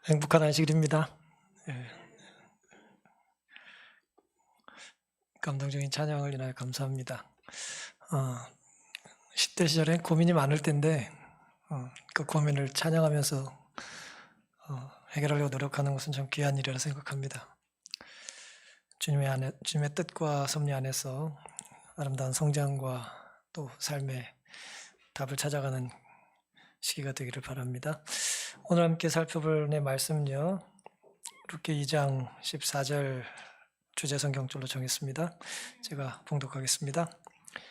행복한 안식일입니다. 예, 감동적인 찬양을 인하여 감사합니다. 10대 시절엔 고민이 많을 텐데 그 고민을 찬양하면서 해결하려고 노력하는 것은 참 귀한 일이라 생각합니다. 주님의 뜻과 섭리 안에서 아름다운 성장과 또 삶의 답을 찾아가는 시기가 되기를 바랍니다. 오늘 함께 살펴볼 내 말씀은요, 룻기 2장 14절 주제 성경줄로 정했습니다. 제가 봉독하겠습니다.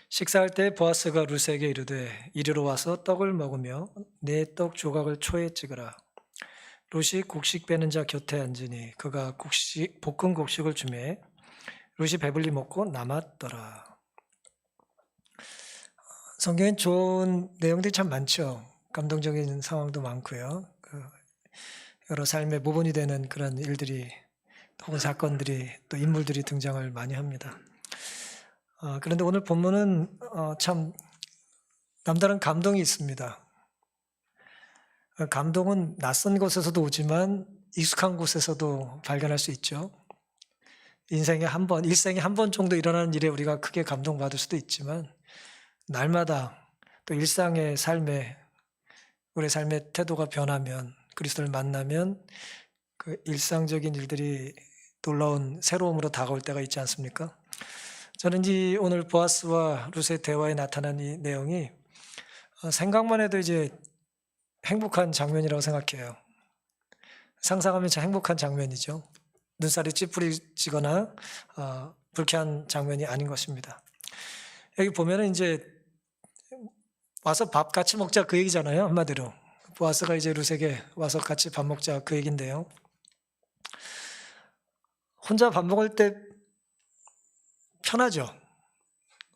식사할 때 보아스가 룻에게 이르되 이리로 와서 떡을 먹으며 내 떡 조각을 초에 찍으라. 룻이 곡식 빼는 자 곁에 앉으니 그가 볶은 곡식을 주매 룻이 배불리 먹고 남았더라. 성경엔 좋은 내용들이 참 많죠. 감동적인 상황도 많고요. 여러 삶의 모본이 되는 그런 일들이 혹은 사건들이 또 인물들이 등장을 많이 합니다. 그런데 오늘 본문은 참 남다른 감동이 있습니다. 감동은 낯선 곳에서도 오지만 익숙한 곳에서도 발견할 수 있죠. 일생에 한 번 정도 일어나는 일에 우리가 크게 감동받을 수도 있지만 날마다 또 일상의 삶에 우리의 삶의 태도가 변하면, 그리스도를 만나면 그 일상적인 일들이 놀라운 새로움으로 다가올 때가 있지 않습니까? 저는 오늘 보아스와 룻의 대화에 나타난 이 내용이 생각만 해도 이제 행복한 장면이라고 생각해요. 상상하면 참 행복한 장면이죠. 눈살이 찌푸리지거나 불쾌한 장면이 아닌 것입니다. 여기 보면은 이제 와서 밥 같이 먹자 그 얘기잖아요. 한마디로 보아스가 이제 룻에게 와서 같이 밥 먹자 그 얘기인데요. 혼자 밥 먹을 때 편하죠.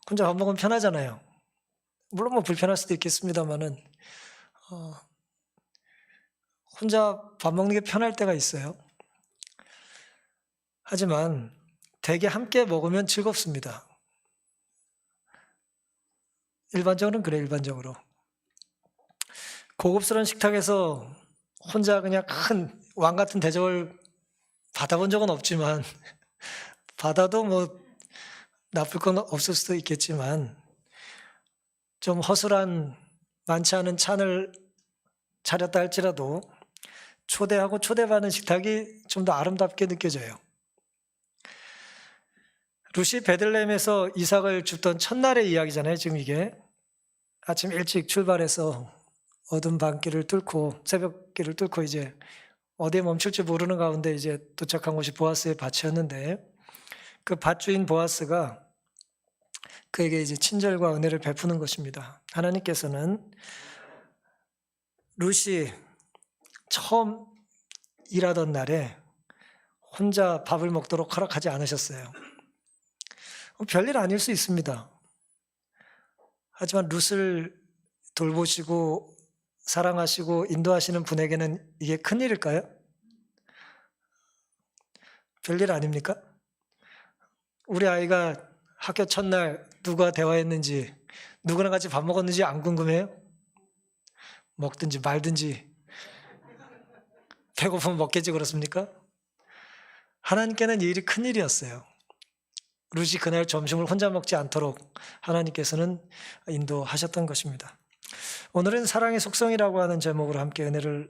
혼자 밥 먹으면 편하잖아요. 물론 뭐 불편할 수도 있겠습니다만은 혼자 밥 먹는 게 편할 때가 있어요. 하지만 대개 함께 먹으면 즐겁습니다. 일반적으로는 그래, 일반적으로. 고급스러운 식탁에서 혼자 그냥 큰 왕 같은 대접을 받아본 적은 없지만 받아도 뭐 나쁠 건 없을 수도 있겠지만 좀 허술한 많지 않은 찬을 차렸다 할지라도 초대하고 초대받는 식탁이 좀 더 아름답게 느껴져요. 룻이 베들레헴에서 이삭을 줍던 첫날의 이야기잖아요. 지금 이게 아침 일찍 출발해서 어둠 밤길을 뚫고 새벽길을 뚫고 이제 어디에 멈출지 모르는 가운데 이제 도착한 곳이 보아스의 밭이었는데 그 밭주인 보아스가 그에게 이제 친절과 은혜를 베푸는 것입니다. 하나님께서는 룻이 처음 일하던 날에 혼자 밥을 먹도록 허락하지 않으셨어요. 별일 아닐 수 있습니다. 하지만 룻을 돌보시고 사랑하시고 인도하시는 분에게는 이게 큰일일까요? 별일 아닙니까? 우리 아이가 학교 첫날 누가 대화했는지 누구랑 같이 밥 먹었는지 안 궁금해요? 먹든지 말든지 배고프면 먹겠지 그렇습니까? 하나님께는 이 일이 큰일이었어요. 룻이 그날 점심을 혼자 먹지 않도록 하나님께서는 인도하셨던 것입니다. 오늘은 사랑의 속성이라고 하는 제목으로 함께 은혜를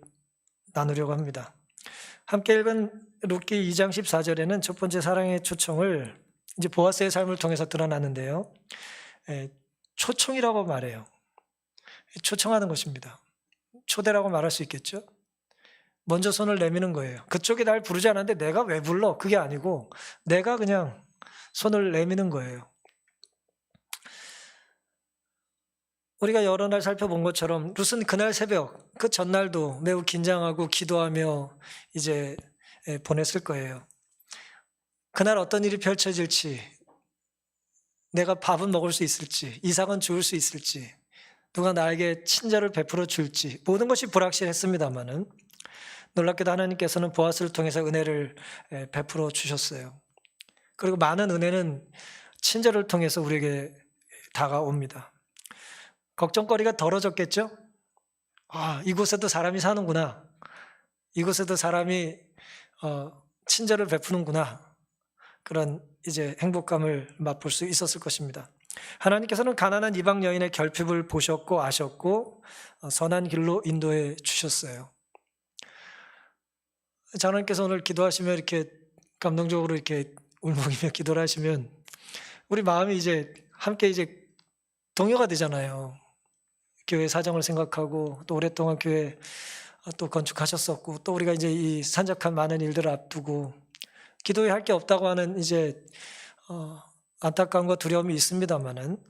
나누려고 합니다. 함께 읽은 룻기 2장 14절에는 첫 번째 사랑의 초청을 이제 보아스의 삶을 통해서 드러나는데요. 초청이라고 말해요. 초청하는 것입니다. 초대라고 말할 수 있겠죠? 먼저 손을 내미는 거예요. 그쪽이 날 부르지 않았는데 내가 왜 불러? 그게 아니고 내가 그냥 손을 내미는 거예요. 우리가 여러 날 살펴본 것처럼 룻은 그날 새벽, 그 전날도 매우 긴장하고 기도하며 이제 보냈을 거예요. 그날 어떤 일이 펼쳐질지, 내가 밥은 먹을 수 있을지, 이삭은 죽을 수 있을지, 누가 나에게 친절을 베풀어 줄지, 모든 것이 불확실했습니다마는 놀랍게도 하나님께서는 보아스를 통해서 은혜를 베풀어 주셨어요. 그리고 많은 은혜는 친절을 통해서 우리에게 다가옵니다. 걱정거리가 덜어졌겠죠? 이곳에도 사람이 사는구나. 이곳에도 사람이 친절을 베푸는구나, 그런 이제 행복감을 맛볼 수 있었을 것입니다. 하나님께서는 가난한 이방 여인의 결핍을 보셨고 아셨고 선한 길로 인도해 주셨어요. 장로님께서 오늘 기도하시면 이렇게 감동적으로 이렇게 울먹이며 기도를 하시면 우리 마음이 이제 함께 이제 동요가 되잖아요. 교회 사정을 생각하고 또 오랫동안 교회 또 건축하셨었고 또 우리가 이제 이 산적한 많은 일들을 앞두고 기도에 할 게 없다고 하는 이제 안타까움과 두려움이 있습니다만은,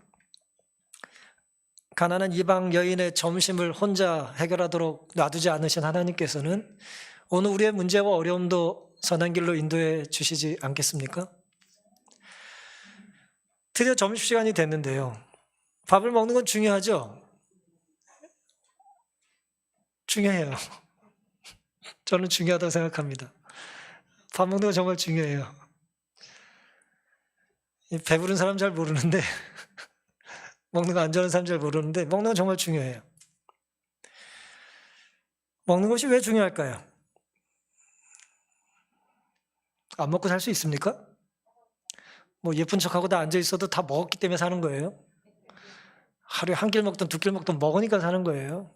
가난한 이방 여인의 점심을 혼자 해결하도록 놔두지 않으신 하나님께서는 오늘 우리의 문제와 어려움도 선한 길로 인도해 주시지 않겠습니까? 드디어 점심시간이 됐는데요. 밥을 먹는 건 중요하죠? 중요해요. 저는 중요하다고 생각합니다. 밥 먹는 건 정말 중요해요. 배부른 사람 잘 모르는데 먹는 거 안 좋아하는 사람 잘 모르는데 먹는 건 정말 중요해요. 먹는 것이 왜 중요할까요? 안 먹고 살 수 있습니까? 뭐 예쁜 척하고 다 앉아 있어도 다 먹었기 때문에 사는 거예요. 하루에 한 끼 먹든 두 끼 먹든 먹으니까 사는 거예요.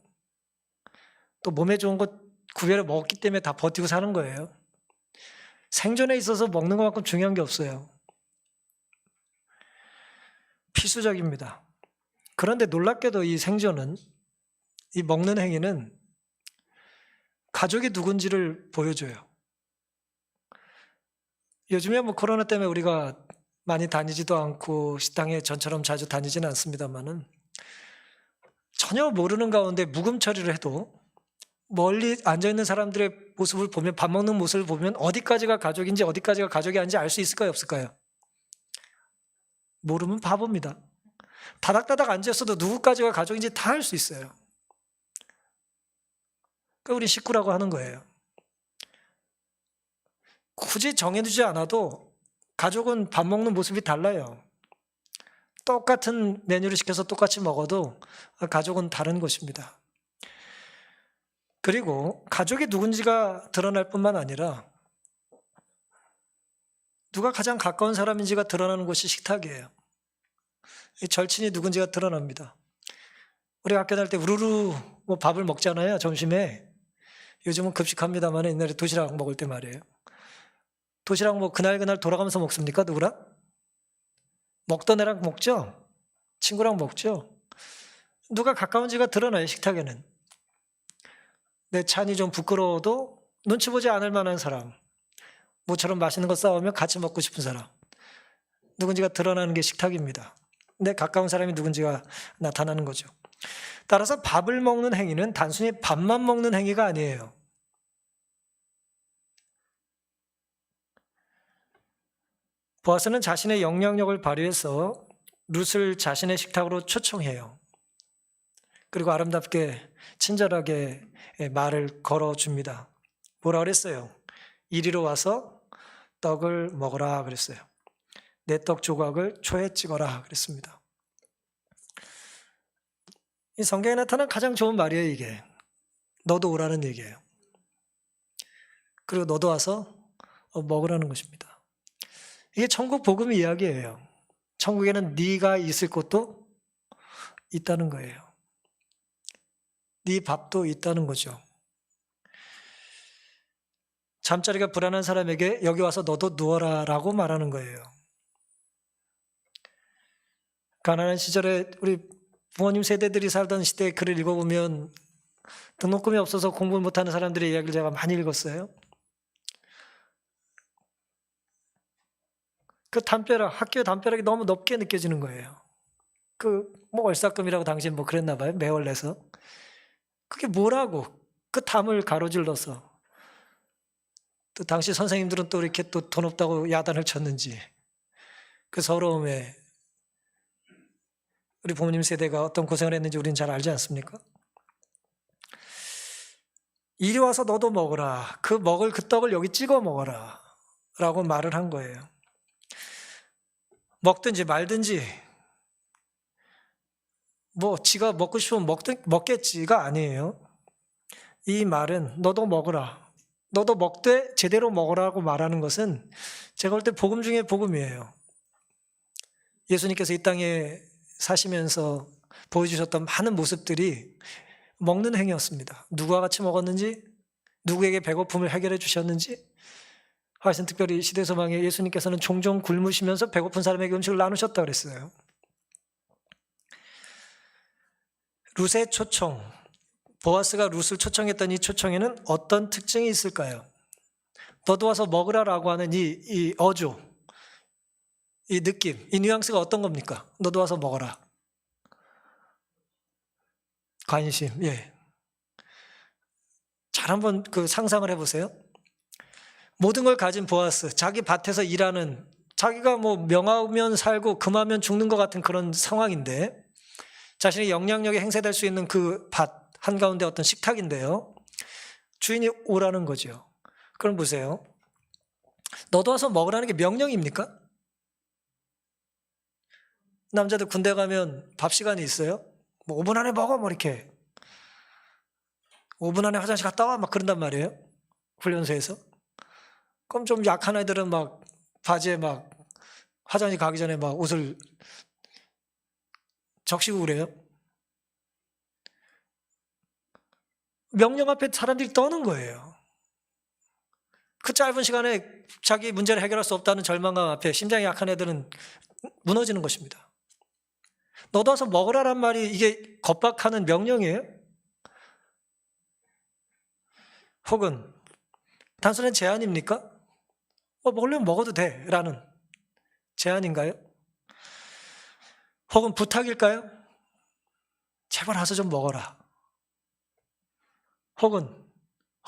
또 몸에 좋은 것 구별해 먹었기 때문에 다 버티고 사는 거예요. 생존에 있어서 먹는 것만큼 중요한 게 없어요. 필수적입니다. 그런데 놀랍게도 이 생존은, 이 먹는 행위는 가족이 누군지를 보여줘요. 요즘에 뭐 코로나 때문에 우리가 많이 다니지도 않고 식당에 전처럼 자주 다니지는 않습니다만은 전혀 모르는 가운데 묵음 처리를 해도 멀리 앉아있는 사람들의 모습을 보면, 밥 먹는 모습을 보면 어디까지가 가족인지 어디까지가 가족이 아닌지 알 수 있을까요, 없을까요? 모르면 바보입니다. 다닥다닥 앉아있어도 누구까지가 가족인지 다 알 수 있어요. 그러니까 우리 식구라고 하는 거예요. 굳이 정해두지 않아도 가족은 밥 먹는 모습이 달라요. 똑같은 메뉴를 시켜서 똑같이 먹어도 가족은 다른 것입니다. 그리고 가족이 누군지가 드러날 뿐만 아니라 누가 가장 가까운 사람인지가 드러나는 곳이 식탁이에요. 절친이 누군지가 드러납니다. 우리 학교 다닐 때 우르르 뭐 밥을 먹잖아요, 점심에. 요즘은 급식합니다만 옛날에 도시락 먹을 때 말이에요. 도시락 뭐 그날 돌아가면서 먹습니까, 누구랑? 먹던 애랑 먹죠? 친구랑 먹죠? 누가 가까운지가 드러나요, 식탁에는. 내 찬이 좀 부끄러워도 눈치 보지 않을 만한 사람, 모처럼 맛있는 거 싸우면 같이 먹고 싶은 사람, 누군지가 드러나는 게 식탁입니다. 내 가까운 사람이 누군지가 나타나는 거죠. 따라서 밥을 먹는 행위는 단순히 밥만 먹는 행위가 아니에요. 보아스는 자신의 영향력을 발휘해서 룻을 자신의 식탁으로 초청해요. 그리고 아름답게 친절하게 말을 걸어줍니다. 뭐라 그랬어요? 이리로 와서 떡을 먹어라 그랬어요. 내 떡 조각을 초에 찍어라 그랬습니다. 이 성경에 나타난 가장 좋은 말이에요, 이게. 너도 오라는 얘기예요. 그리고 너도 와서 먹으라는 것입니다. 이게 천국 복음 이야기예요. 천국에는 네가 있을 곳도 있다는 거예요. 네 밥도 있다는 거죠. 잠자리가 불안한 사람에게 여기 와서 너도 누워라 라고 말하는 거예요. 가난한 시절에 우리 부모님 세대들이 살던 시대의 글을 읽어보면 등록금이 없어서 공부 못하는 사람들의 이야기를 제가 많이 읽었어요. 그 담벼락, 학교의 담벼락이 너무 높게 느껴지는 거예요. 뭐 월삭금이라고 당시 뭐 그랬나 봐요. 매월 내서. 그게 뭐라고 그 담을 가로질러서, 또 당시 선생님들은 또 이렇게 또 돈 없다고 야단을 쳤는지, 그 서러움에 우리 부모님 세대가 어떤 고생을 했는지 우리는 잘 알지 않습니까? 이리 와서 너도 먹어라. 먹을 그 떡을 여기 찍어 먹어라 라고 말을 한 거예요. 먹든지 말든지, 뭐 지가 먹고 싶으면 먹겠지가 아니에요. 이 말은 너도 먹으라. 너도 먹되 제대로 먹으라고 말하는 것은 제가 볼 때 복음 중에 복음이에요. 예수님께서 이 땅에 사시면서 보여주셨던 많은 모습들이 먹는 행위였습니다. 누구와 같이 먹었는지, 누구에게 배고픔을 해결해 주셨는지, 하여튼 특별히 시대소망에 예수님께서는 종종 굶으시면서 배고픈 사람에게 음식을 나누셨다고 그랬어요. 룻의 초청, 보아스가 룻을 초청했던 이 초청에는 어떤 특징이 있을까요? 너도 와서 먹으라라고 하는 이 어조, 이 느낌, 이 뉘앙스가 어떤 겁니까? 너도 와서 먹어라. 관심, 예. 잘 한번 그 상상을 해보세요. 모든 걸 가진 보아스, 자기 밭에서 일하는, 자기가 뭐 명하면 살고 금하면 죽는 것 같은 그런 상황인데, 자신의 영향력이 행사될 수 있는 그 밭 한가운데 어떤 식탁인데요. 주인이 오라는 거죠. 그럼 보세요. 너도 와서 먹으라는 게 명령입니까? 남자들 군대 가면 밥 시간이 있어요? 뭐 5분 안에 먹어, 뭐 이렇게. 5분 안에 화장실 갔다 와, 막 그런단 말이에요. 훈련소에서. 그럼 좀 약한 아이들은 막 바지에 막 화장실 가기 전에 막 옷을 적시고 그래요. 명령 앞에 사람들이 떠는 거예요. 그 짧은 시간에 자기 문제를 해결할 수 없다는 절망감 앞에 심장이 약한 애들은 무너지는 것입니다. 너도 와서 먹으라란 말이 이게 겁박하는 명령이에요? 혹은 단순한 제안입니까? 먹으려면 먹어도 돼 라는 제안인가요? 혹은 부탁일까요? 제발 와서 좀 먹어라. 혹은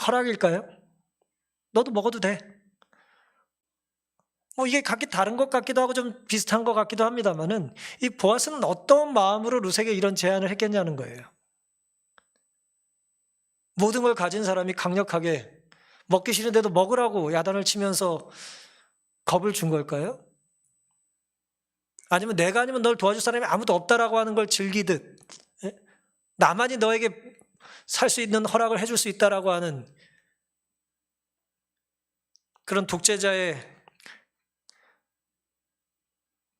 허락일까요? 너도 먹어도 돼. 이게 각기 다른 것 같기도 하고 좀 비슷한 것 같기도 합니다만은 이 보아스는 어떤 마음으로 룻에게 이런 제안을 했겠냐는 거예요. 모든 걸 가진 사람이 강력하게 먹기 싫은데도 먹으라고 야단을 치면서 겁을 준 걸까요? 아니면 내가 아니면 널 도와줄 사람이 아무도 없다라고 하는 걸 즐기듯 나만이 너에게 살 수 있는 허락을 해줄 수 있다라고 하는 그런 독재자의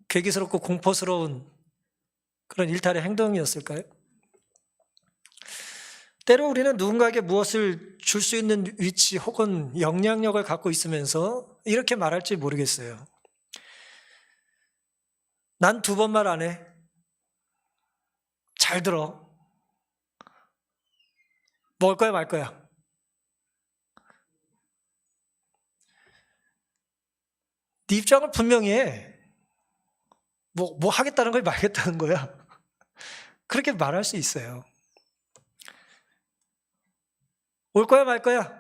괴기스럽고 공포스러운 그런 일탈의 행동이었을까요? 때로 우리는 누군가에게 무엇을 줄 수 있는 위치 혹은 영향력을 갖고 있으면서 이렇게 말할지 모르겠어요. 난 2번 말 안 해. 잘 들어. 먹을 거야 말 거야. 네 입장을 분명히 해. 뭐 하겠다는 거야 말겠다는 거야. 그렇게 말할 수 있어요. 올 거야 말 거야.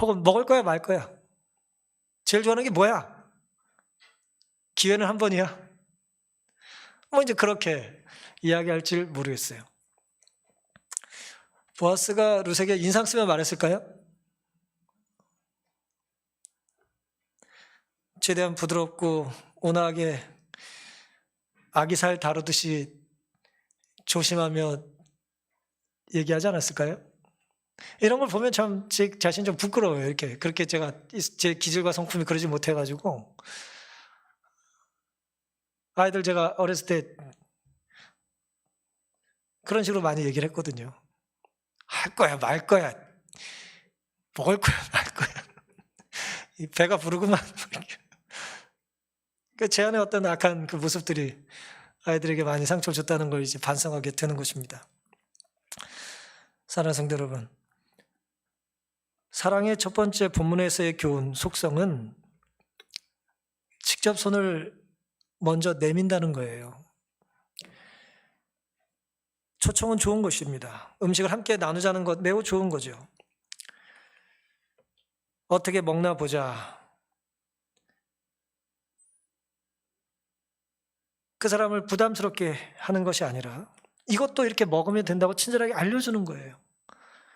혹은 먹을 거야 말 거야. 제일 좋아하는 게 뭐야? 기회는 한 번이야. 이제 그렇게 이야기할 줄 모르겠어요. 보아스가 룻에게 인상 쓰며 말했을까요? 최대한 부드럽고 온화하게 아기살 다루듯이 조심하며 얘기하지 않았을까요? 이런 걸 보면 참 제 자신 좀 부끄러워요. 이렇게 그렇게 제가 제 기질과 성품이 그러지 못해가지고 아이들 제가 어렸을 때 그런 식으로 많이 얘기를 했거든요. 할 거야 말 거야 먹을 거야 말 거야 배가 부르구만. 제 안에 어떤 악한 그 모습들이 아이들에게 많이 상처를 줬다는 걸 이제 반성하게 되는 것입니다. 사랑하는 성도 여러분, 사랑의 첫 번째 본문에서의 교훈 속성은 직접 손을 먼저 내민다는 거예요. 초청은 좋은 것입니다. 음식을 함께 나누자는 것 매우 좋은 거죠. 어떻게 먹나 보자. 그 사람을 부담스럽게 하는 것이 아니라 이것도 이렇게 먹으면 된다고 친절하게 알려주는 거예요.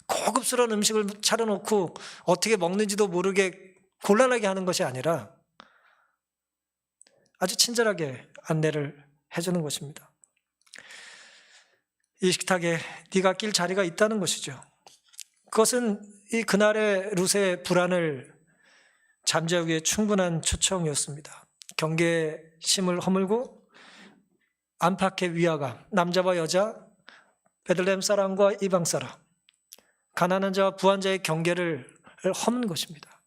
고급스러운 음식을 차려놓고 어떻게 먹는지도 모르게 곤란하게 하는 것이 아니라 아주 친절하게 안내를 해주는 것입니다. 이 식탁에 네가 낄 자리가 있다는 것이죠. 그것은 이 그날의 룻의 불안을 잠재우기에 충분한 초청이었습니다. 경계심을 허물고 안팎의 위화감, 남자와 여자, 베들레헴 사람과 이방 사람, 가난한 자와 부한 자의 경계를 허문 것입니다.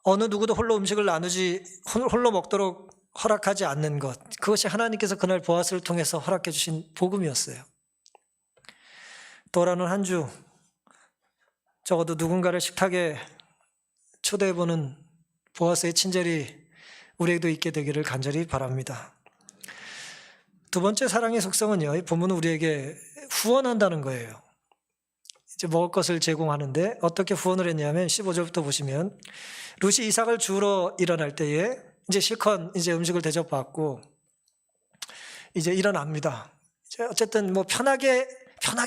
어느 누구도 홀로 음식을 나누지, 홀로 먹도록 허락하지 않는 것, 그것이 하나님께서 그날 보아스를 통해서 허락해 주신 복음이었어요. 돌아오는 한 주 적어도 누군가를 식탁에 초대해보는 보아스의 친절이 우리에게도 있게 되기를 간절히 바랍니다. 두 번째 사랑의 속성은요, 이 본문은 우리에게 후원한다는 거예요. 이제 먹을 것을 제공하는데 어떻게 후원을 했냐면 15절부터 보시면 룻이 이삭을 주우러 일어날 때에 이제 실컷 이제 음식을 대접받고 이제 일어납니다. 이제 어쨌든 뭐 편하게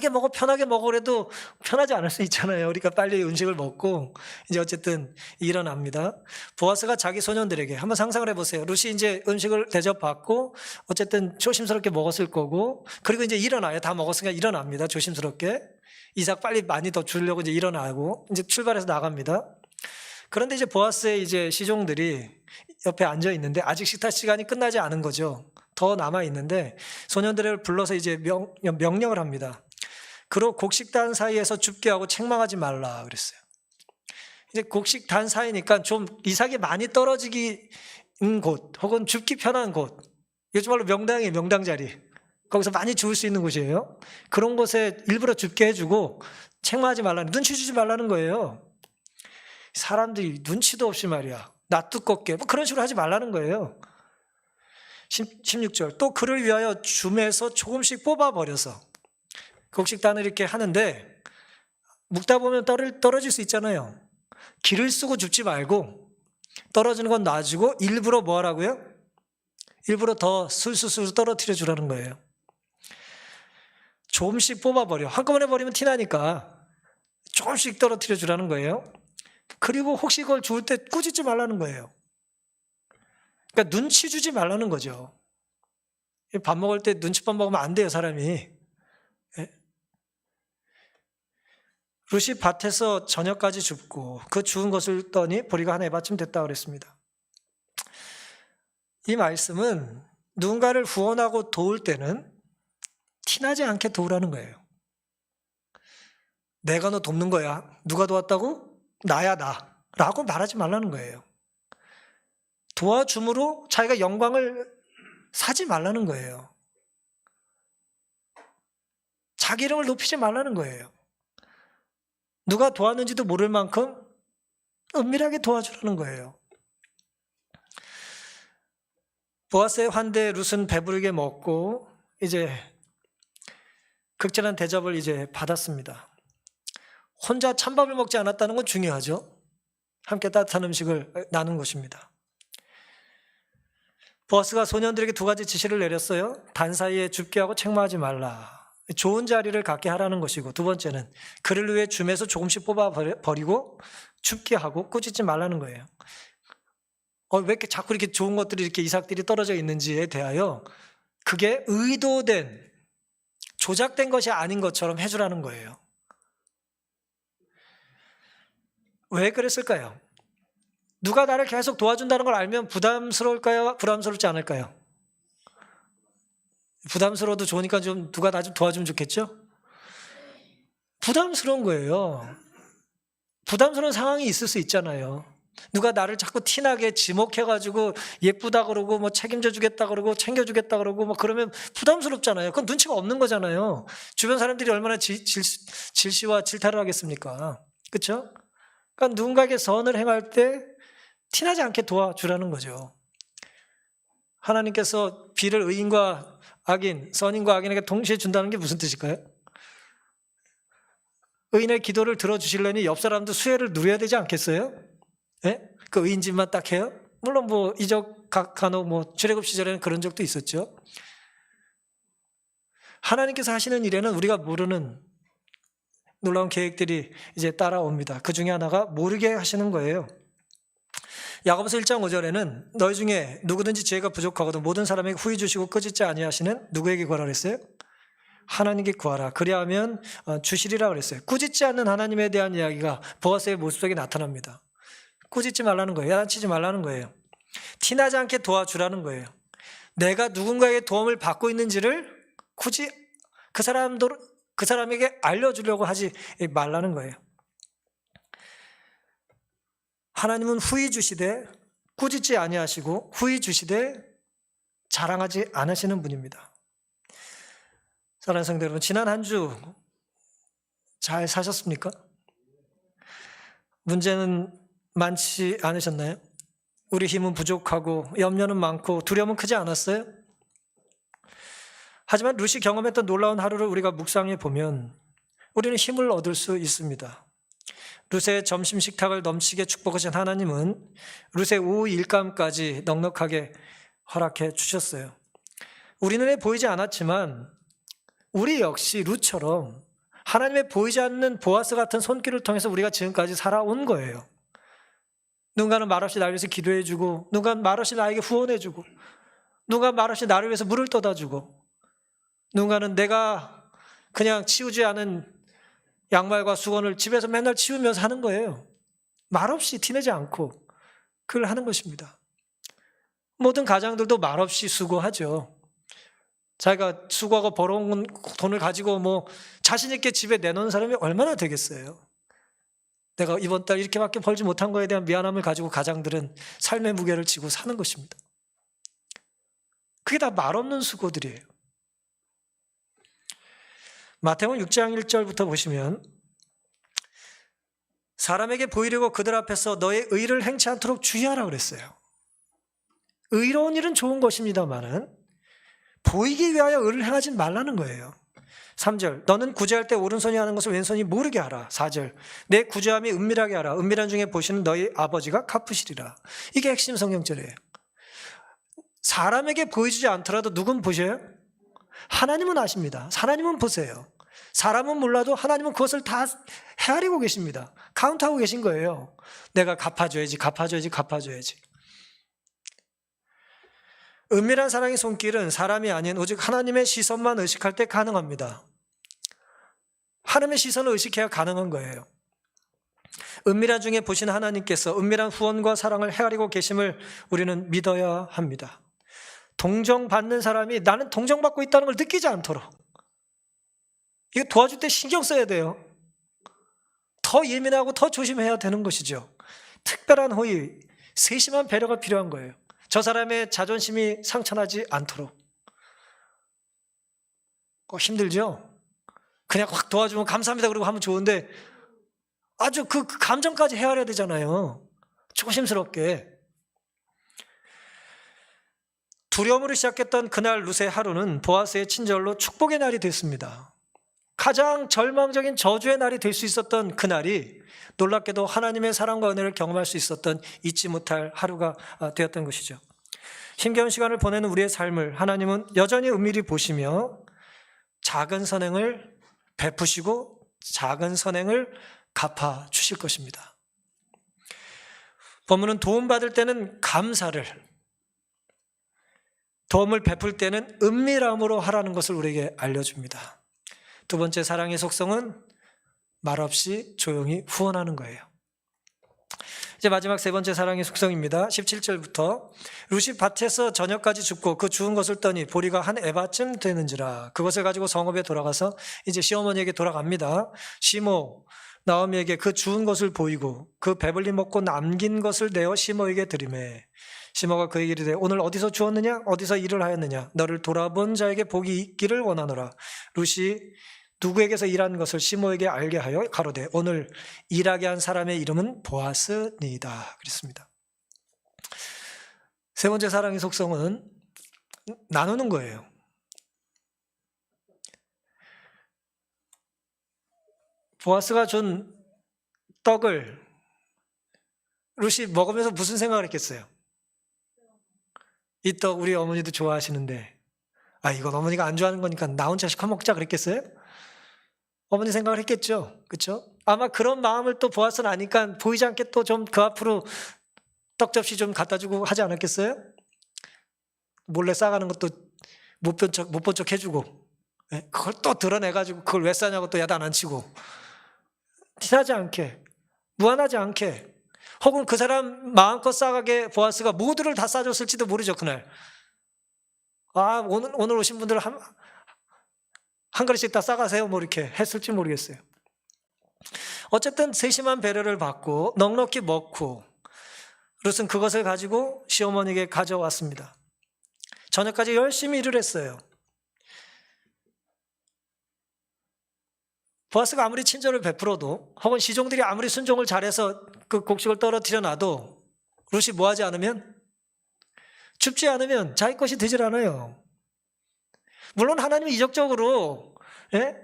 먹어 그래도 편하지 않을 수 있잖아요. 그러니까 빨리 음식을 먹고 이제 어쨌든 일어납니다. 보아스가 자기 소년들에게 한번 상상을 해보세요. 룻이 이제 음식을 대접받고 어쨌든 조심스럽게 먹었을 거고, 그리고 이제 일어나요. 다 먹었으니까 일어납니다. 조심스럽게. 이삭 빨리 많이 더 주려고 이제 일어나고 이제 출발해서 나갑니다. 그런데 이제 보아스의 이제 시종들이 옆에 앉아 있는데 아직 식사 시간이 끝나지 않은 거죠. 더 남아 있는데 소년들을 불러서 이제 명령을 합니다. 그로 곡식단 사이에서 줍게 하고 책망하지 말라 그랬어요. 이제 곡식단 사이니까 좀 이삭이 많이 떨어지기 곳 혹은 줍기 편한 곳, 요즘 말로 명당이에요. 명당 자리. 거기서 많이 주울 수 있는 곳이에요. 그런 곳에 일부러 줍게 해주고 책망하지 말라는, 눈치 주지 말라는 거예요. 사람들이 눈치도 없이 말이야, 나 두껍게 뭐 그런 식으로 하지 말라는 거예요. 16절, 또 그를 위하여 줌에서 조금씩 뽑아버려서, 곡식단을 이렇게 하는데 묵다 보면 떨어질 수 있잖아요. 기를 쓰고 줍지 말고 떨어지는 건 놔주고 일부러 뭐 하라고요? 일부러 더 술술 떨어뜨려 주라는 거예요. 조금씩 뽑아버려. 한꺼번에 버리면 티나니까 조금씩 떨어뜨려 주라는 거예요. 그리고 혹시 그걸 주울 때 꾸짖지 말라는 거예요. 그러니까 눈치 주지 말라는 거죠. 밥 먹을 때 눈치밥 먹으면 안 돼요, 사람이. 룻이 밭에서 저녁까지 줍고 그 주운 것을 떠니 보리가 한 에바쯤 됐다 그랬습니다. 이 말씀은 누군가를 후원하고 도울 때는 티나지 않게 도우라는 거예요. 내가 너 돕는 거야. 누가 도왔다고? 나야 나. 라고 말하지 말라는 거예요. 도와줌으로 자기가 영광을 사지 말라는 거예요. 자기 이름을 높이지 말라는 거예요. 누가 도왔는지도 모를 만큼 은밀하게 도와주라는 거예요. 보아스의 환대에 룻은 배부르게 먹고 이제 극진한 대접을 이제 받았습니다. 혼자 찬밥을 먹지 않았다는 건 중요하죠. 함께 따뜻한 음식을 나눈 것입니다. 보아스가 소년들에게 두 가지 지시를 내렸어요. 단 사이에 줍게 하고 책망하지 말라. 좋은 자리를 갖게 하라는 것이고, 두 번째는 그를 위해 줌에서 조금씩 뽑아버리고 줍게 하고 꾸짖지 말라는 거예요. 왜 이렇게 자꾸 이렇게 좋은 것들이 이렇게 이삭들이 떨어져 있는지에 대하여 그게 의도된, 조작된 것이 아닌 것처럼 해주라는 거예요. 왜 그랬을까요? 누가 나를 계속 도와준다는 걸 알면 부담스러울까요? 부담스럽지 않을까요? 부담스러워도 좋으니까 좀 누가 나 좀 도와주면 좋겠죠? 부담스러운 거예요. 부담스러운 상황이 있을 수 있잖아요. 누가 나를 자꾸 티나게 지목해가지고 예쁘다 그러고 뭐 책임져 주겠다 그러고 챙겨주겠다 그러고 뭐 그러면 부담스럽잖아요. 그건 눈치가 없는 거잖아요. 주변 사람들이 얼마나 질시와 질타를 하겠습니까? 그렇죠? 그러니까 누군가에게 선을 행할 때 티나지 않게 도와주라는 거죠. 하나님께서 비를 의인과 악인, 선인과 악인에게 동시에 준다는 게 무슨 뜻일까요? 의인의 기도를 들어주시려니 옆 사람도 수혜를 누려야 되지 않겠어요? 예? 그 의인 짓만 딱 해요? 물론 뭐 이적 간혹 뭐 출애굽 시절에는 그런 적도 있었죠. 하나님께서 하시는 일에는 우리가 모르는 놀라운 계획들이 이제 따라옵니다. 그 중에 하나가 모르게 하시는 거예요. 야고보서 1장 5절에는 너희 중에 누구든지 지혜가 부족하거든 모든 사람에게 후히 주시고 꾸짖지 아니하시는 누구에게 구하라 그랬어요? 하나님께 구하라. 그리하면 주시리라 그랬어요. 꾸짖지 않는 하나님에 대한 이야기가 보아스의 모습 속에 나타납니다. 꾸짖지 말라는 거예요. 야단치지 말라는 거예요. 티나지 않게 도와주라는 거예요. 내가 누군가에게 도움을 받고 있는지를 굳이 그 사람에게 알려주려고 하지 말라는 거예요. 하나님은 후히 주시되 꾸짖지 아니하시고 후히 주시되 자랑하지 않으시는 분입니다. 사랑하는 성도 여러분, 지난 한 주 잘 사셨습니까? 문제는 많지 않으셨나요? 우리 힘은 부족하고 염려는 많고 두려움은 크지 않았어요? 하지만 룻이 경험했던 놀라운 하루를 우리가 묵상해 보면 우리는 힘을 얻을 수 있습니다. 룻의 점심 식탁을 넘치게 축복하신 하나님은 룻의 오후 일감까지 넉넉하게 허락해 주셨어요. 우리 눈에 보이지 않았지만 우리 역시 룻처럼 하나님의 보이지 않는 보아스 같은 손길을 통해서 우리가 지금까지 살아온 거예요. 누군가는 말없이 나를 위해서 기도해주고, 누군가는 말없이 나에게 후원해주고, 누군가는 말없이 나를 위해서 물을 떠다주고, 누군가는 내가 그냥 치우지 않은 양말과 수건을 집에서 맨날 치우면서 하는 거예요. 말없이 티내지 않고 그걸 하는 것입니다. 모든 가장들도 말없이 수고하죠. 자기가 수고하고 벌어온 돈을 가지고 자신 있게 집에 내놓는 사람이 얼마나 되겠어요. 내가 이번 달 이렇게밖에 벌지 못한 거에 대한 미안함을 가지고 가장들은 삶의 무게를 지고 사는 것입니다. 그게 다 말없는 수고들이에요. 마태복음 6장 1절부터 보시면 사람에게 보이려고 그들 앞에서 너의 의를 행치 않도록 주의하라 그랬어요. 의로운 일은 좋은 것입니다만은 보이기 위하여 의를 행하지 말라는 거예요. 3절 너는 구제할 때 오른손이 하는 것을 왼손이 모르게 하라. 4절 내 구제함이 은밀하게 하라. 은밀한 중에 보시는 너희 아버지가 갚으시리라. 이게 핵심 성경절이에요. 사람에게 보이지 않더라도 누군 보셔요? 하나님은 아십니다. 하나님은 보세요. 사람은 몰라도 하나님은 그것을 다 헤아리고 계십니다. 카운트하고 계신 거예요. 내가 갚아줘야지. 은밀한 사랑의 손길은 사람이 아닌 오직 하나님의 시선만 의식할 때 가능합니다. 하나님의 시선을 의식해야 가능한 거예요. 은밀한 중에 보시는 하나님께서 은밀한 후원과 사랑을 헤아리고 계심을 우리는 믿어야 합니다. 동정받는 사람이 나는 동정받고 있다는 걸 느끼지 않도록 이거 도와줄 때 신경 써야 돼요. 더 예민하고 더 조심해야 되는 것이죠. 특별한 호의, 세심한 배려가 필요한 거예요. 저 사람의 자존심이 상처나지 않도록. 힘들죠? 그냥 확 도와주면 감사합니다 그러고 하면 좋은데 아주 그 감정까지 헤아려야 되잖아요. 조심스럽게. 두려움으로 시작했던 그날 룻의 하루는 보아스의 친절로 축복의 날이 됐습니다. 가장 절망적인 저주의 날이 될 수 있었던 그날이 놀랍게도 하나님의 사랑과 은혜를 경험할 수 있었던 잊지 못할 하루가 되었던 것이죠. 힘겨운 시간을 보내는 우리의 삶을 하나님은 여전히 은밀히 보시며 작은 선행을 베푸시고 작은 선행을 갚아 주실 것입니다. 본문은 도움받을 때는 감사를, 도움을 베풀 때는 은밀함으로 하라는 것을 우리에게 알려줍니다. 두 번째 사랑의 속성은 말없이 조용히 후원하는 거예요. 이제 마지막 세 번째 사랑의 속성입니다. 17절부터 룻이 밭에서 저녁까지 줍고 그 주운 것을 떠니 보리가 한 에바쯤 되는지라. 그것을 가지고 성읍에 돌아가서 이제 시어머니에게 돌아갑니다. 시모 나오미에게 그 주운 것을 보이고 그 배불리 먹고 남긴 것을 내어 시모에게 드리매 시모가 그에게 이르되 오늘 어디서 주었느냐 어디서 일을 하였느냐 너를 돌아본 자에게 복이 있기를 원하노라. 룻이 누구에게서 일한 것을 시모에게 알게 하여 가로되 오늘 일하게 한 사람의 이름은 보아스니이다 그랬습니다. 세 번째 사랑의 속성은 나누는 거예요. 보아스가 준 떡을 룻이 먹으면서 무슨 생각을 했겠어요? 이 떡 우리 어머니도 좋아하시는데 이건 어머니가 안 좋아하는 거니까 나 혼자 시켜 먹자 그랬겠어요? 어머니 생각을 했겠죠. 그렇죠? 아마 그런 마음을 또 보아스는 아니까 보이지 않게 또 좀 그 앞으로 떡접시 좀 갖다 주고 하지 않았겠어요? 몰래 싸가는 것도 못 본 척 해주고, 예? 그걸 또 드러내가지고 그걸 왜 싸냐고 또 야단 안 치고, 티나지 않게, 무한하지 않게, 혹은 그 사람 마음껏 싸가게 보아스가 모두를 다 싸줬을지도 모르죠, 그날. 아, 오늘 오신 분들 한 그릇씩 다 싸가세요, 뭐 이렇게 했을지 모르겠어요. 어쨌든 세심한 배려를 받고 넉넉히 먹고, 룻은 그것을 가지고 시어머니에게 가져왔습니다. 저녁까지 열심히 일을 했어요. 보아스가 아무리 친절을 베풀어도, 혹은 시종들이 아무리 순종을 잘해서 그 곡식을 떨어뜨려 놔도 룻이 뭐 하지 않으면, 줍지 않으면 자기 것이 되질 않아요. 물론 하나님이 이적적으로, 예?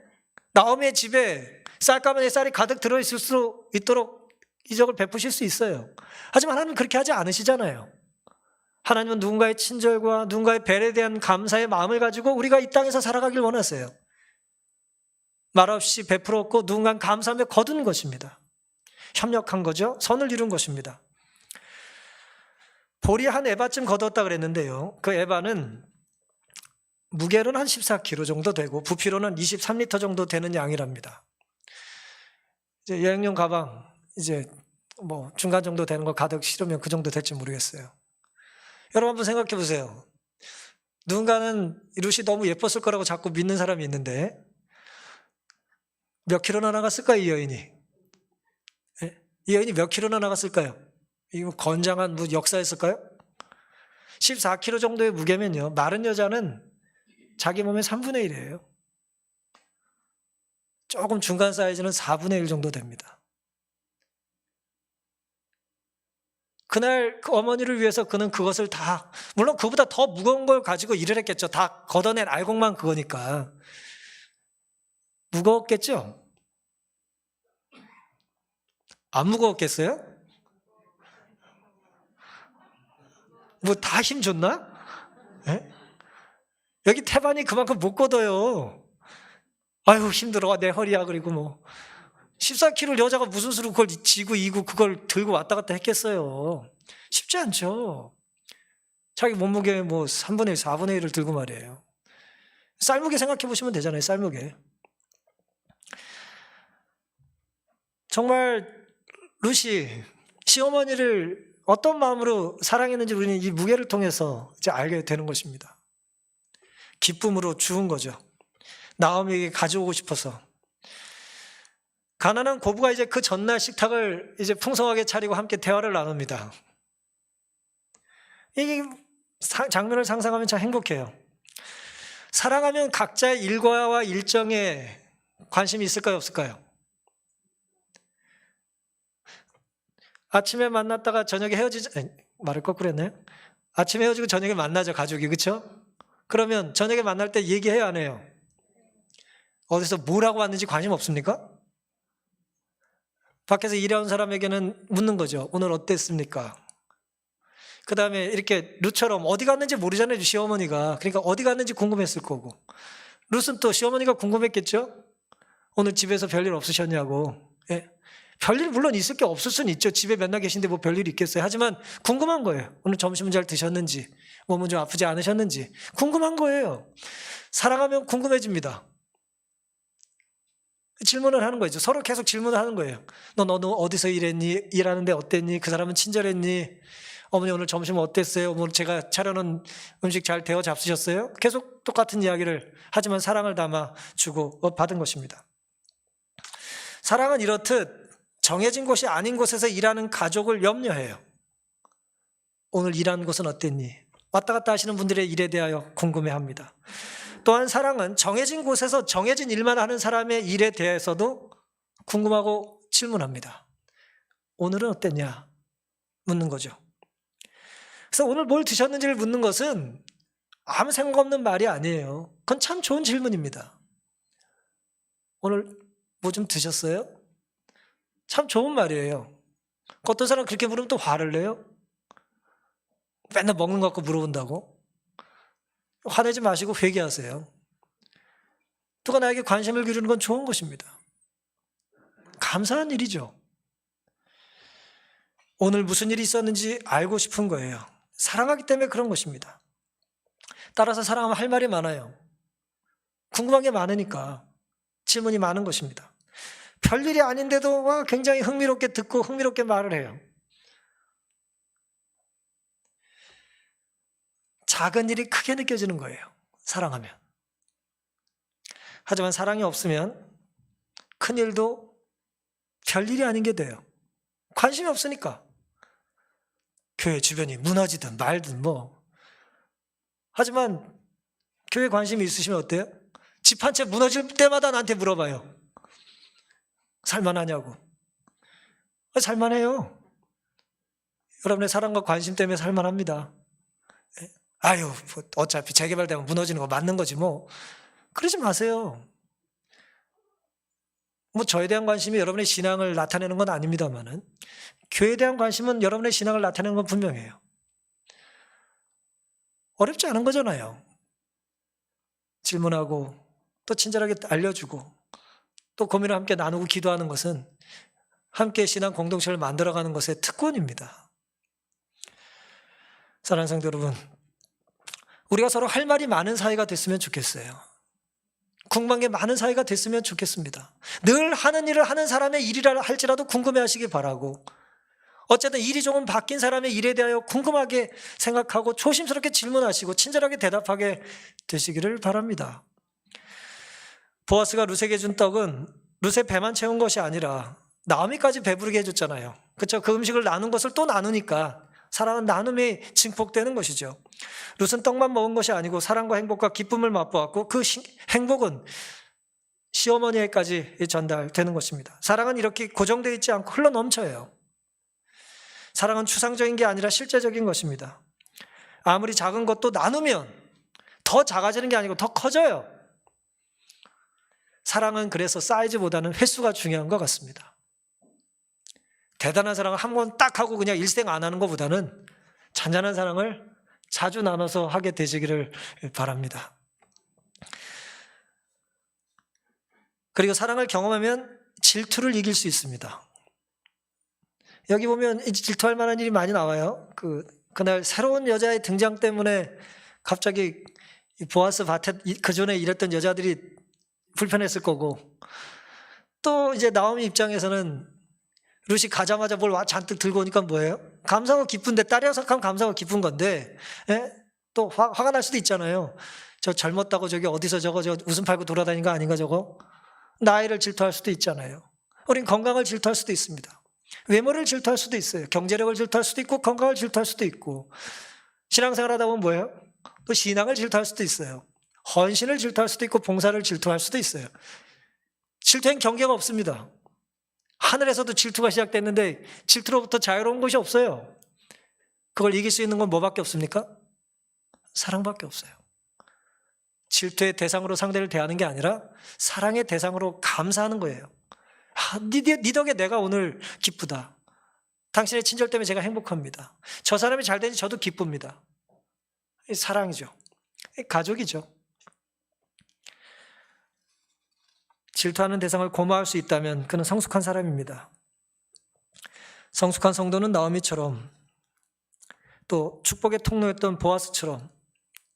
나오미의 집에 쌀가마니에 쌀이 가득 들어있을 수 있도록 이적을 베푸실 수 있어요. 하지만 하나님은 그렇게 하지 않으시잖아요. 하나님은 누군가의 친절과 누군가의 배려에 대한 감사의 마음을 가지고 우리가 이 땅에서 살아가길 원하세요. 말없이 베풀었고 누군가는 감사하며 거둔 것입니다. 협력한 거죠. 선을 이룬 것입니다. 보리 한 에바쯤 거뒀다 그랬는데요. 그 에바는 무게로는 한 14kg 정도 되고 부피로는 23리터 정도 되는 양이랍니다. 이제 여행용 가방 이제 뭐 중간 정도 되는 거 가득 실으면 그 정도 될지 모르겠어요. 여러분 한번 생각해 보세요. 누군가는 룻이 너무 예뻤을 거라고 자꾸 믿는 사람이 있는데 몇 킬로나 나갔을까요, 이 여인이? 예? 이 여인이 몇 킬로나 나갔을까요? 이거 건장한 역사였을까요? 14kg 정도의 무게면요, 마른 여자는 자기 몸의 3분의 1이에요. 조금 중간 사이즈는 4분의 1 정도 됩니다. 그날 그 어머니를 위해서 그는 그것을 다, 물론 그보다 더 무거운 걸 가지고 일을 했겠죠. 다 걷어낸 알곡만 그거니까. 무거웠겠죠? 안 무거웠겠어요? 뭐 다 힘 줬나? 예? 여기 태반이 그만큼 못 걷어요. 아유, 힘들어, 내 허리야. 그리고 뭐 14kg 여자가 무슨 수로 그걸 지고 이고 그걸 들고 왔다 갔다 했겠어요. 쉽지 않죠. 자기 몸무게 뭐 3분의 1, 4분의 1을 들고 말이에요. 쌀무게 생각해 보시면 되잖아요. 쌀무게. 정말 룻이 시어머니를 어떤 마음으로 사랑했는지 우리는 이 무게를 통해서 이제 알게 되는 것입니다. 기쁨으로 주운 거죠. 나오미에게 가져오고 싶어서. 가난한 고부가 이제 그 전날 식탁을 이제 풍성하게 차리고 함께 대화를 나눕니다. 이 장면을 상상하면 참 행복해요. 사랑하면 각자의 일과와 일정에 관심이 있을까요, 없을까요? 아침에 만났다가 저녁에 말을 거꾸로 했나요? 아침에 헤어지고 저녁에 만나죠, 가족이. 그렇죠? 그러면 저녁에 만날 때 얘기해요, 안 해요? 어디서 뭐라고 왔는지 관심 없습니까? 밖에서 일해온 사람에게는 묻는 거죠. 오늘 어땠습니까? 그 다음에 이렇게 룻처럼 어디 갔는지 모르잖아요, 시어머니가. 그러니까 어디 갔는지 궁금했을 거고. 룻은 또 시어머니가 궁금했겠죠? 오늘 집에서 별일 없으셨냐고. 예. 별일 물론 있을 게 없을 수는 있죠. 집에 맨날 계신데 뭐 별일이 있겠어요. 하지만 궁금한 거예요. 오늘 점심은 잘 드셨는지, 몸은 좀 아프지 않으셨는지 궁금한 거예요. 사랑하면 궁금해집니다. 질문을 하는 거죠. 서로 계속 질문을 하는 거예요. 넌 어디서 일했니? 일하는데 어땠니? 그 사람은 친절했니? 어머니 오늘 점심 어땠어요? 오늘 제가 차려놓은 음식 잘 데워 잡수셨어요? 계속 똑같은 이야기를 하지만 사랑을 담아 주고 받은 것입니다. 사랑은 이렇듯 정해진 곳이 아닌 곳에서 일하는 가족을 염려해요. 오늘 일하는 곳은 어땠니? 왔다 갔다 하시는 분들의 일에 대하여 궁금해합니다. 또한 사랑은 정해진 곳에서 정해진 일만 하는 사람의 일에 대해서도 궁금하고 질문합니다. 오늘은 어땠냐? 묻는 거죠. 그래서 오늘 뭘 드셨는지를 묻는 것은 아무 생각 없는 말이 아니에요. 그건 참 좋은 질문입니다. 오늘 뭐 좀 드셨어요? 참 좋은 말이에요. 어떤 사람 그렇게 물으면 또 화를 내요. 맨날 먹는 거 갖고 물어본다고. 화내지 마시고 회개하세요. 누가 나에게 관심을 기르는 건 좋은 것입니다. 감사한 일이죠. 오늘 무슨 일이 있었는지 알고 싶은 거예요. 사랑하기 때문에 그런 것입니다. 따라서 사랑하면 할 말이 많아요. 궁금한 게 많으니까 질문이 많은 것입니다. 별일이 아닌데도 굉장히 흥미롭게 듣고 흥미롭게 말을 해요. 작은 일이 크게 느껴지는 거예요. 사랑하면. 하지만 사랑이 없으면 큰 일도 별일이 아닌 게 돼요. 관심이 없으니까. 교회 주변이 무너지든 말든 뭐. 하지만 교회 관심이 있으시면 어때요? 집 한 채 무너질 때마다 나한테 물어봐요. 살만하냐고. 살만해요. 여러분의 사랑과 관심 때문에 살만합니다. 아유, 어차피 재개발되면 무너지는 거 맞는 거지 뭐. 그러지 마세요. 뭐 저에 대한 관심이 여러분의 신앙을 나타내는 건 아닙니다만은 교회에 대한 관심은 여러분의 신앙을 나타내는 건 분명해요. 어렵지 않은 거잖아요. 질문하고 또 친절하게 알려주고 또 고민을 함께 나누고 기도하는 것은 함께 신앙 공동체를 만들어가는 것의 특권입니다. 사랑하는 성도 여러분, 우리가 서로 할 말이 많은 사이가 됐으면 좋겠어요. 궁금한 게 많은 사이가 됐으면 좋겠습니다. 늘 하는 일을 하는 사람의 일이라 할지라도 궁금해하시기 바라고, 어쨌든 일이 조금 바뀐 사람의 일에 대하여 궁금하게 생각하고 조심스럽게 질문하시고 친절하게 대답하게 되시기를 바랍니다. 보아스가 룻에게 준 떡은 룻의 배만 채운 것이 아니라 나오미까지 배부르게 해줬잖아요. 그렇죠? 그 음식을 나눈 것을 또 나누니까 사랑은 나눔이 증폭되는 것이죠. 룻은 떡만 먹은 것이 아니고 사랑과 행복과 기쁨을 맛보았고 그 행복은 시어머니에까지 전달되는 것입니다. 사랑은 이렇게 고정되어 있지 않고 흘러넘쳐요. 사랑은 추상적인 게 아니라 실제적인 것입니다. 아무리 작은 것도 나누면 더 작아지는 게 아니고 더 커져요. 사랑은 그래서 사이즈보다는 횟수가 중요한 것 같습니다. 대단한 사랑을 한 번 딱 하고 그냥 일생 안 하는 것보다는 잔잔한 사랑을 자주 나눠서 하게 되시기를 바랍니다. 그리고 사랑을 경험하면 질투를 이길 수 있습니다. 여기 보면 질투할 만한 일이 많이 나와요. 그날 새로운 여자의 등장 때문에 갑자기 보아스 밭에 그 전에 일했던 여자들이 불편했을 거고, 또 이제 나오미 입장에서는 룻이 가자마자 뭘 잔뜩 들고 오니까 뭐예요? 감사하고 기쁜데, 딸이라고 생각하면 감사하고 기쁜 건데, 또 화가 날 수도 있잖아요. 저 젊었다고 저기 어디서 저 웃음 팔고 돌아다니는 거 아닌가 저거? 나이를 질투할 수도 있잖아요. 우린 건강을 질투할 수도 있습니다. 외모를 질투할 수도 있어요. 경제력을 질투할 수도 있고 건강을 질투할 수도 있고, 신앙생활 하다 보면 뭐예요? 또 신앙을 질투할 수도 있어요. 헌신을 질투할 수도 있고 봉사를 질투할 수도 있어요. 질투엔 경계가 없습니다. 하늘에서도 질투가 시작됐는데 질투로부터 자유로운 것이 없어요. 그걸 이길 수 있는 건 뭐밖에 없습니까? 사랑밖에 없어요. 질투의 대상으로 상대를 대하는 게 아니라 사랑의 대상으로 감사하는 거예요. 네 덕에 내가 오늘 기쁘다. 당신의 친절 때문에 제가 행복합니다. 저 사람이 잘 되니 저도 기쁩니다. 사랑이죠. 가족이죠. 질투하는 대상을 고마워할 수 있다면 그는 성숙한 사람입니다. 성숙한 성도는 나오미처럼, 또 축복의 통로였던 보아스처럼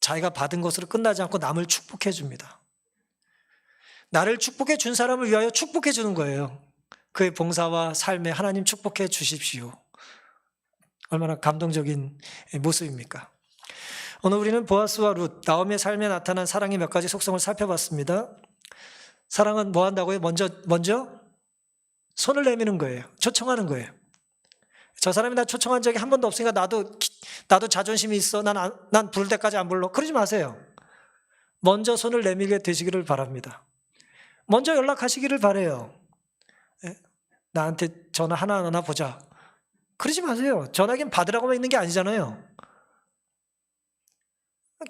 자기가 받은 것으로 끝나지 않고 남을 축복해 줍니다. 나를 축복해 준 사람을 위하여 축복해 주는 거예요. 그의 봉사와 삶에 하나님 축복해 주십시오. 얼마나 감동적인 모습입니까? 오늘 우리는 보아스와 룻, 나오미의 삶에 나타난 사랑의 몇 가지 속성을 살펴봤습니다. 사랑은 뭐 한다고요? 먼저 손을 내미는 거예요. 초청하는 거예요. 저 사람이 나 초청한 적이 한 번도 없으니까 나도 자존심이 있어. 난 부를 때까지 안 불러. 그러지 마세요. 먼저 손을 내밀게 되시기를 바랍니다. 먼저 연락하시기를 바라요. 나한테 전화 하나 보자. 그러지 마세요. 전화기는 받으라고만 있는 게 아니잖아요.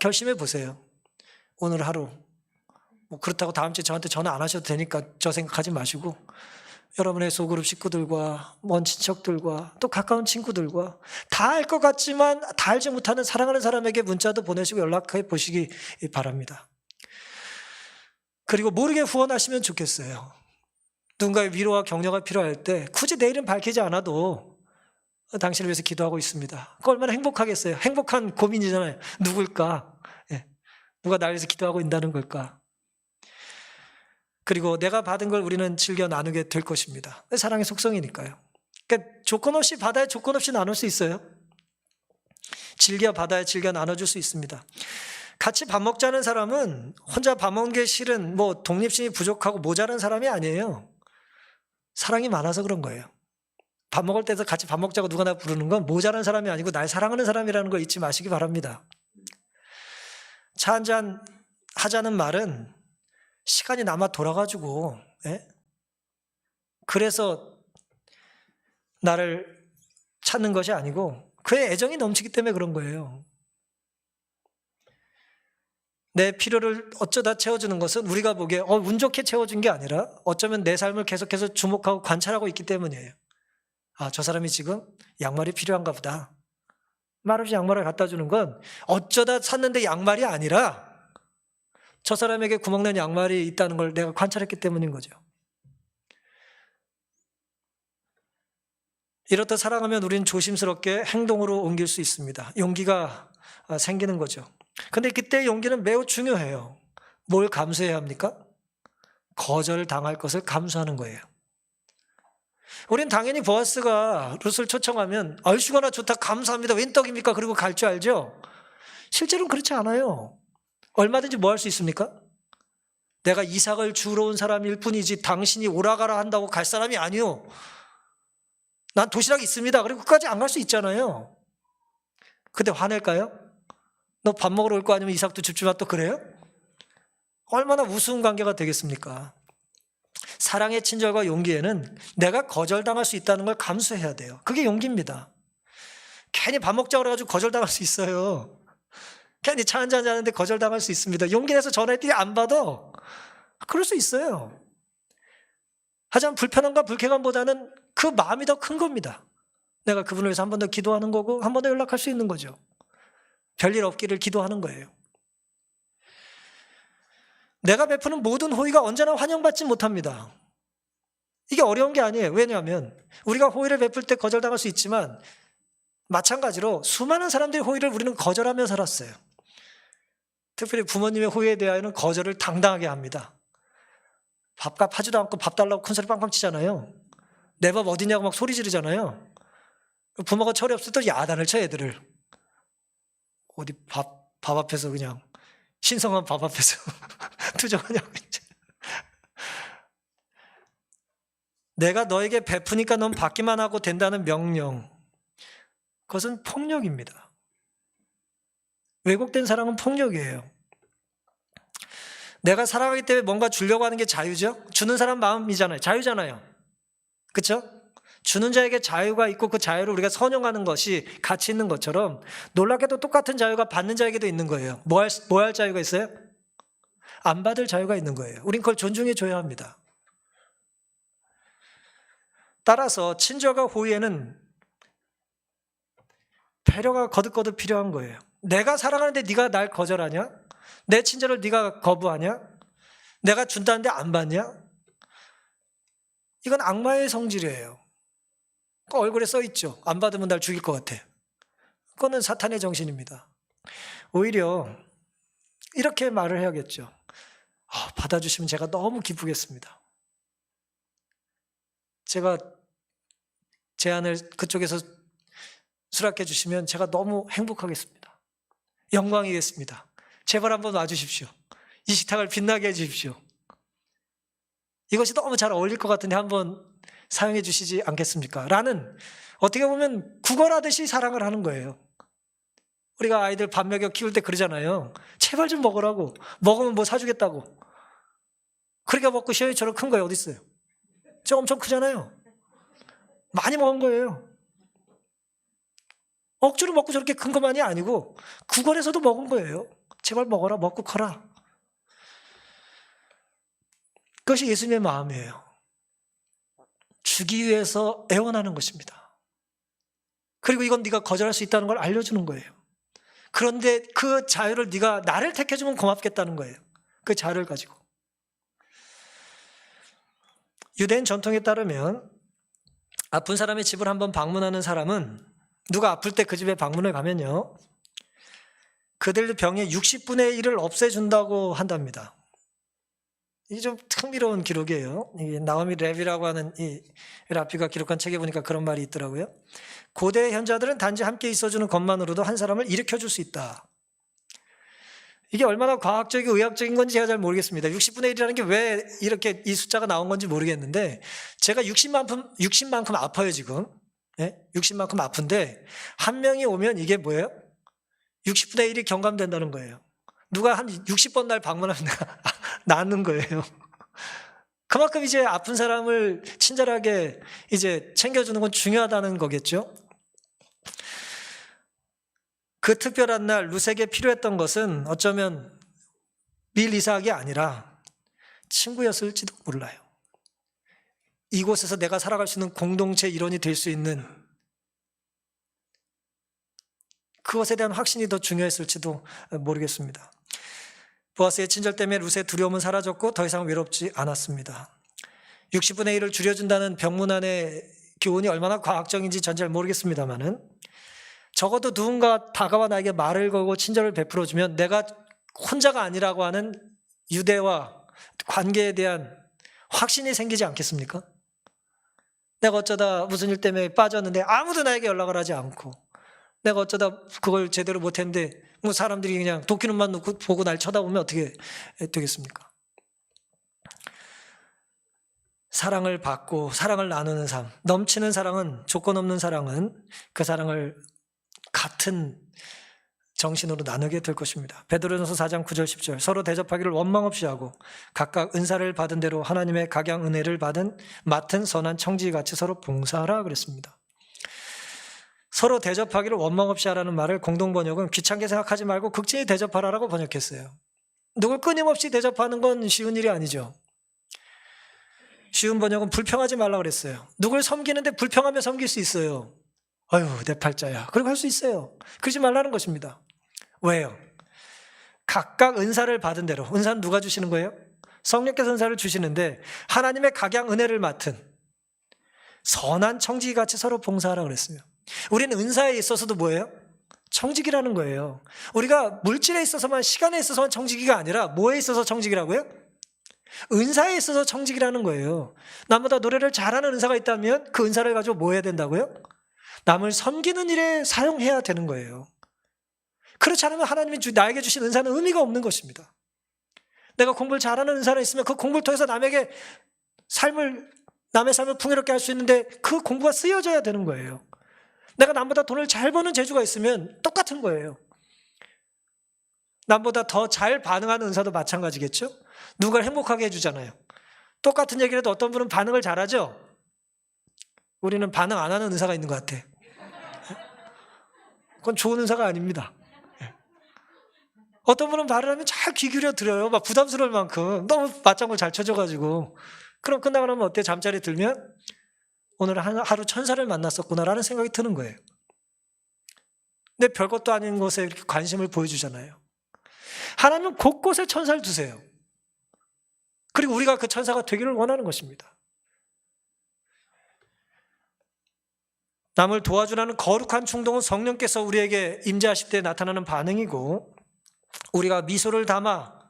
결심해 보세요. 오늘 하루 그렇다고 다음 주에 저한테 전화 안 하셔도 되니까 저 생각하지 마시고, 여러분의 소그룹 식구들과 먼 친척들과 또 가까운 친구들과 다 알 것 같지만 다 알지 못하는 사랑하는 사람에게 문자도 보내시고 연락해 보시기 바랍니다. 그리고 모르게 후원하시면 좋겠어요. 누군가의 위로와 격려가 필요할 때 굳이 내 이름 밝히지 않아도 당신을 위해서 기도하고 있습니다. 그 얼마나 행복하겠어요. 행복한 고민이잖아요. 누굴까? 예. 누가 나를 위해서 기도하고 있다는 걸까? 그리고 내가 받은 걸 우리는 즐겨 나누게 될 것입니다. 사랑의 속성이니까요. 그러니까 조건 없이 받아야 조건 없이 나눌 수 있어요. 즐겨 받아야 즐겨 나눠줄 수 있습니다. 같이 밥 먹자는 사람은 혼자 밥 먹는 게 싫은 독립심이 부족하고 모자란 사람이 아니에요. 사랑이 많아서 그런 거예요. 밥 먹을 때도 같이 밥 먹자고 누가 나 부르는 건 모자란 사람이 아니고 날 사랑하는 사람이라는 거 잊지 마시기 바랍니다. 차 한잔 하자는 말은 시간이 남아 돌아가지고 그래서 나를 찾는 것이 아니고 그의 애정이 넘치기 때문에 그런 거예요. 내 필요를 어쩌다 채워주는 것은 우리가 보기에 운 좋게 채워준 게 아니라 어쩌면 내 삶을 계속해서 주목하고 관찰하고 있기 때문이에요. 저 사람이 지금 양말이 필요한가 보다. 말없이 양말을 갖다 주는 건 어쩌다 샀는데 양말이 아니라 저 사람에게 구멍난 양말이 있다는 걸 내가 관찰했기 때문인 거죠. 이렇다 사랑하면 우리는 조심스럽게 행동으로 옮길 수 있습니다. 용기가 생기는 거죠. 근데 그때 용기는 매우 중요해요. 뭘 감수해야 합니까? 거절당할 것을 감수하는 거예요. 우린 당연히 보아스가 룻을 초청하면 얼씨구나 좋다 감사합니다 웬 떡입니까? 그리고 갈 줄 알죠? 실제로는 그렇지 않아요. 얼마든지 뭐 할 수 있습니까? 내가 이삭을 주러 온 사람일 뿐이지 당신이 오라가라 한다고 갈 사람이 아니요. 난 도시락 있습니다. 그리고 끝까지 안 갈 수 있잖아요. 근데 화낼까요? 너 밥 먹으러 올 거 아니면 이삭도 줍지 마 또 그래요? 얼마나 우스운 관계가 되겠습니까? 사랑의 친절과 용기에는 내가 거절당할 수 있다는 걸 감수해야 돼요. 그게 용기입니다. 괜히 밥 먹자고 그래가지고 거절당할 수 있어요. 괜히 차 한잔 하는데 거절당할 수 있습니다. 용기 내서 전화했더니 안 받아. 그럴 수 있어요. 하지만 불편함과 불쾌감보다는 그 마음이 더 큰 겁니다. 내가 그분을 위해서 한 번 더 기도하는 거고 한 번 더 연락할 수 있는 거죠. 별일 없기를 기도하는 거예요. 내가 베푸는 모든 호의가 언제나 환영받지 못합니다. 이게 어려운 게 아니에요. 왜냐하면 우리가 호의를 베풀 때 거절당할 수 있지만 마찬가지로 수많은 사람들의 호의를 우리는 거절하며 살았어요. 특별히 부모님의 호의에 대하여는 거절을 당당하게 합니다. 밥값 하지도 않고 밥 달라고 큰소리 빵빵 치잖아요. 내 밥 어디냐고 막 소리 지르잖아요. 부모가 철이 없을 때 야단을 쳐 애들을. 어디 밥 앞에서 그냥 신성한 밥 앞에서 투정하냐고. 내가 너에게 베푸니까 넌 받기만 하고 된다는 명령. 그것은 폭력입니다. 왜곡된 사랑은 폭력이에요. 내가 사랑하기 때문에 뭔가 주려고 하는 게 자유죠? 주는 사람 마음이잖아요. 자유잖아요. 그렇죠? 주는 자에게 자유가 있고 그 자유를 우리가 선용하는 것이 가치 있는 것처럼 놀랍게도 똑같은 자유가 받는 자에게도 있는 거예요. 뭐 할 자유가 있어요? 안 받을 자유가 있는 거예요. 우린 그걸 존중해 줘야 합니다. 따라서 친절과 호의에는 배려가 거듭거듭 필요한 거예요. 내가 사랑하는데 네가 날 거절하냐? 내 친절을 네가 거부하냐? 내가 준다는데 안 받냐? 이건 악마의 성질이에요. 그 얼굴에 써 있죠. 안 받으면 날 죽일 것 같아. 그거는 사탄의 정신입니다. 오히려 이렇게 말을 해야겠죠. 받아주시면 제가 너무 기쁘겠습니다. 제가 제안을 그쪽에서 수락해 주시면 제가 너무 행복하겠습니다. 영광이겠습니다. 제발 한번 와주십시오. 이 식탁을 빛나게 해주십시오. 이것이 너무 잘 어울릴 것 같은데 한번 사용해 주시지 않겠습니까? 라는 어떻게 보면 구걸하듯이 사랑을 하는 거예요. 우리가 아이들 밥 먹여 키울 때 그러잖아요. 제발 좀 먹으라고. 먹으면 뭐 사주겠다고. 그러니까 먹고 시원이처럼 큰 거예요. 어디 있어요? 저 엄청 크잖아요. 많이 먹은 거예요. 억지로 먹고 저렇게 큰 것만이 아니고 구걸해서도 먹은 거예요. 제발 먹어라. 먹고 커라. 그것이 예수님의 마음이에요. 주기 위해서 애원하는 것입니다. 그리고 이건 네가 거절할 수 있다는 걸 알려주는 거예요. 그런데 그 자유를 네가 나를 택해주면 고맙겠다는 거예요. 그 자유를 가지고. 유대인 전통에 따르면 아픈 사람의 집을 한번 방문하는 사람은 누가 아플 때 그 집에 방문을 가면요, 그들 병의 60분의 1을 없애준다고 한답니다. 이게 좀 흥미로운 기록이에요. 이 나오미 레비라고 하는 이 라피가 기록한 책에 보니까 그런 말이 있더라고요. 고대 현자들은 단지 함께 있어주는 것만으로도 한 사람을 일으켜줄 수 있다. 이게 얼마나 과학적이고 의학적인 건지 제가 잘 모르겠습니다. 60분의 1이라는 게 왜 이렇게 이 숫자가 나온 건지 모르겠는데, 제가 60만큼 아파요, 지금. 네? 60만큼 아픈데, 한 명이 오면 이게 뭐예요? 60분의 1이 경감된다는 거예요. 누가 한 60번 날 방문하면 내가 낫는 거예요. 그만큼 이제 아픈 사람을 친절하게 이제 챙겨주는 건 중요하다는 거겠죠. 그 특별한 날 루세에게 필요했던 것은 어쩌면 밀 이삭이 아니라 친구였을지도 몰라요. 이곳에서 내가 살아갈 수 있는 공동체 일원이 될 수 있는 그것에 대한 확신이 더 중요했을지도 모르겠습니다. 보아스의 친절 때문에 루세의 두려움은 사라졌고 더 이상 외롭지 않았습니다. 60분의 1을 줄여준다는 병문안의 교훈이 얼마나 과학적인지 전 잘 모르겠습니다만은, 적어도 누군가 다가와 나에게 말을 걸고 친절을 베풀어주면 내가 혼자가 아니라고 하는 유대와 관계에 대한 확신이 생기지 않겠습니까? 내가 어쩌다 무슨 일 때문에 빠졌는데 아무도 나에게 연락을 하지 않고, 내가 어쩌다 그걸 제대로 못했는데 뭐 사람들이 그냥 도끼눈만 놓고 보고 날 쳐다보면 어떻게 되겠습니까? 사랑을 받고 사랑을 나누는 삶, 넘치는 사랑은, 조건 없는 사랑은 그 사랑을 같은 정신으로 나누게 될 것입니다. 베드로전서 4장 9절 10절, 서로 대접하기를 원망 없이 하고 각각 은사를 받은 대로 하나님의 각양 은혜를 맡은 선한 청지기같이 서로 봉사하라 그랬습니다. 서로 대접하기를 원망 없이 하라는 말을 공동번역은 귀찮게 생각하지 말고 극진히 대접하라라고 번역했어요. 누굴 끊임없이 대접하는 건 쉬운 일이 아니죠. 쉬운 번역은 불평하지 말라고 그랬어요. 누굴 섬기는데 불평하며 섬길 수 있어요. 아유, 내 팔자야. 그리고 할 수 있어요. 그러지 말라는 것입니다. 왜요? 각각 은사를 받은 대로. 은사는 누가 주시는 거예요? 성령께서 은사를 주시는데 하나님의 각양 은혜를 맡은 선한 청지기같이 서로 봉사하라 그랬어요. 우리는 은사에 있어서도 뭐예요? 청지기라는 거예요. 우리가 물질에 있어서만, 시간에 있어서만 청지기가 아니라 뭐에 있어서 청지기라고요? 은사에 있어서 청지기라는 거예요. 남보다 노래를 잘하는 은사가 있다면 그 은사를 가지고 뭐 해야 된다고요? 남을 섬기는 일에 사용해야 되는 거예요. 그렇지 않으면 하나님이 나에게 주신 은사는 의미가 없는 것입니다. 내가 공부를 잘하는 은사가 있으면 그 공부를 통해서 남의 삶을 풍요롭게 할 수 있는데 그 공부가 쓰여져야 되는 거예요. 내가 남보다 돈을 잘 버는 재주가 있으면 똑같은 거예요. 남보다 더 잘 반응하는 은사도 마찬가지겠죠? 누굴 행복하게 해주잖아요. 똑같은 얘기를 해도 어떤 분은 반응을 잘하죠? 우리는 반응 안 하는 은사가 있는 것 같아. 그건 좋은 은사가 아닙니다. 어떤 분은 말을 하면 잘 귀 기울여 들어요. 막 부담스러울 만큼 너무 맞장구 잘 쳐줘가지고. 그럼 끝나고 나면 어때? 잠자리 들면 오늘 하루 천사를 만났었구나라는 생각이 드는 거예요. 근데 별것도 아닌 것에 이렇게 관심을 보여주잖아요. 하나님은 곳곳에 천사를 두세요. 그리고 우리가 그 천사가 되기를 원하는 것입니다. 남을 도와주라는 거룩한 충동은 성령께서 우리에게 임재하실 때 나타나는 반응이고, 우리가 미소를 담아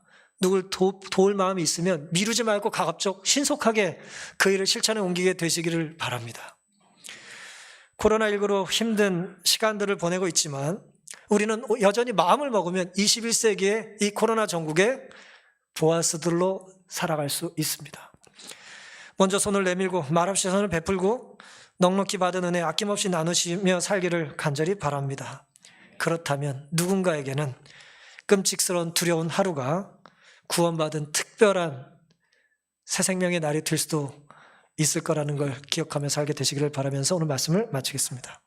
누굴 도울 마음이 있으면 미루지 말고 가급적 신속하게 그 일을 실천에 옮기게 되시기를 바랍니다. 코로나19로 힘든 시간들을 보내고 있지만 우리는 여전히 마음을 먹으면 21세기의 이 코로나 전국에 보아스들로 살아갈 수 있습니다. 먼저 손을 내밀고 말없이 손을 베풀고 넉넉히 받은 은혜 아낌없이 나누시며 살기를 간절히 바랍니다. 그렇다면 누군가에게는 끔찍스러운 두려운 하루가 구원받은 특별한 새 생명의 날이 될 수도 있을 거라는 걸 기억하며 살게 되시기를 바라면서 오늘 말씀을 마치겠습니다.